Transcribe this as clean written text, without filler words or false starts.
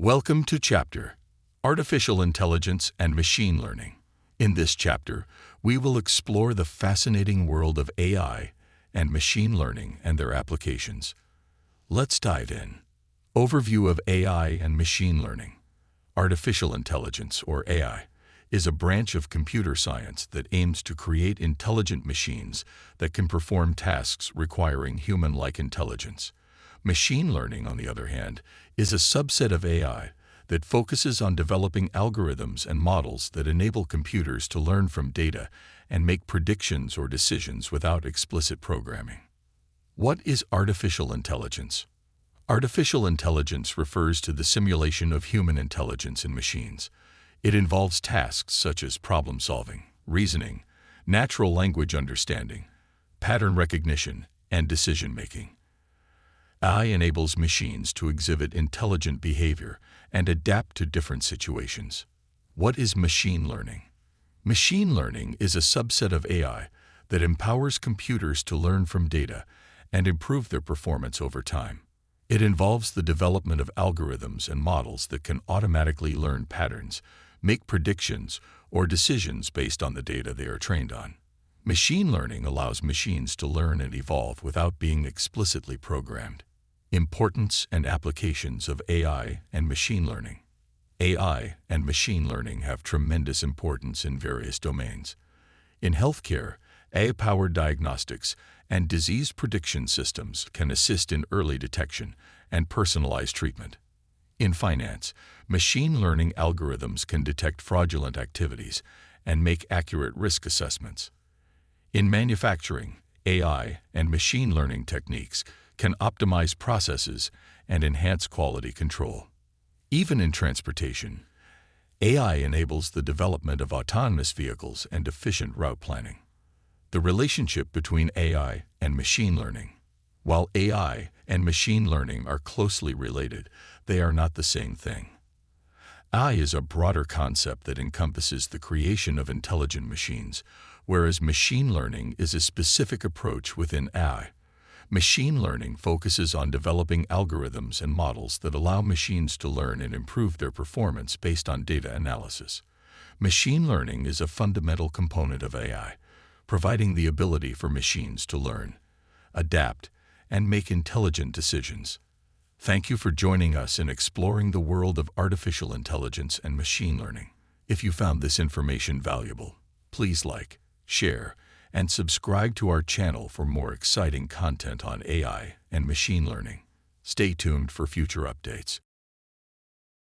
Welcome to Chapter, Artificial Intelligence and Machine Learning. In this chapter, we will explore the fascinating world of AI and machine learning and their applications. Let's dive in. Overview of AI and machine learning. Artificial intelligence, or AI, is a branch of computer science that aims to create intelligent machines that can perform tasks requiring human-like intelligence. Machine learning, on the other hand, is a subset of AI that focuses on developing algorithms and models that enable computers to learn from data and make predictions or decisions without explicit programming. What is artificial intelligence? Artificial intelligence refers to the simulation of human intelligence in machines. It involves tasks such as problem-solving, reasoning, natural language understanding, pattern recognition, and decision-making. AI enables machines to exhibit intelligent behavior and adapt to different situations. What is machine learning? Machine learning is a subset of AI that empowers computers to learn from data and improve their performance over time. It involves the development of algorithms and models that can automatically learn patterns, make predictions, or decisions based on the data they are trained on. Machine learning allows machines to learn and evolve without being explicitly programmed. Importance and applications of AI and machine learning. AI and machine learning have tremendous importance in various domains. In healthcare, AI-powered diagnostics and disease prediction systems can assist in early detection and personalized treatment. In finance, machine learning algorithms can detect fraudulent activities and make accurate risk assessments. In manufacturing, AI and machine learning techniques can optimize processes and enhance quality control. Even in transportation, AI enables the development of autonomous vehicles and efficient route planning. The relationship between AI and machine learning. While AI and machine learning are closely related, they are not the same thing. AI is a broader concept that encompasses the creation of intelligent machines, whereas machine learning is a specific approach within AI. Machine learning focuses on developing algorithms and models that allow machines to learn and improve their performance based on data analysis. Machine learning is a fundamental component of AI, providing the ability for machines to learn, adapt, and make intelligent decisions. Thank you for joining us in exploring the world of artificial intelligence and machine learning. If you found this information valuable, please like, share, and subscribe to our channel for more exciting content on AI and machine learning. Stay tuned for future updates.